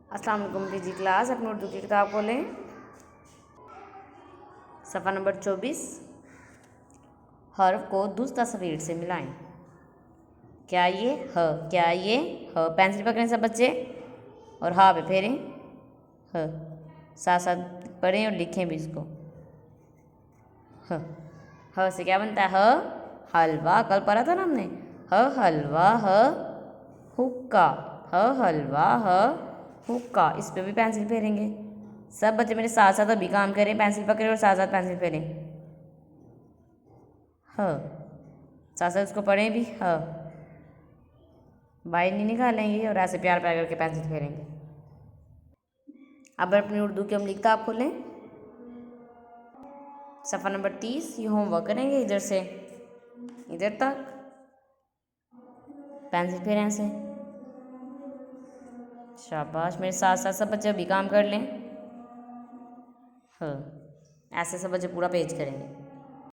अस्सलाम वालेकुम PG class. अपनी उर्दू की किताब खोलें, सफ़ा नंबर 24। हर्फ को दुस्त तस्वीर से मिलाएं। क्या ये ह, क्या ये ह। पेंसिल पकड़ें सब बच्चे और हा पे फेरें ह, साथ साथ पढ़ें और लिखें भी इसको। ह, ह से क्या बनता है? ह हलवा। कल पढ़ा था ना हमने। ह हलवा, ह हुक्का, ह हलवा, ह हुक्का। इस पे भी पेंसिल फेरेंगे। सब बच्चे मेरे साथ साथ अभी काम करें, पेंसिल पकड़ें और साथ साथ पेंसिल फेरें। ह साथ साथ उसको पढ़ें भी। ह बाहर नहीं निकालेंगे और ऐसे प्यार प्यार करके पेंसिल फेरेंगे। अब अपनी उर्दू की हम किताब खोलें, सफ़ा नंबर 30। ये होमवर्क करेंगे इधर से इधर तक, पेंसिल फेरें ऐसे। शाबाश, मेरे साथ साथ सब बच्चे अभी काम कर लें। हाँ, ऐसे सब बच्चे पूरा पेज करेंगे।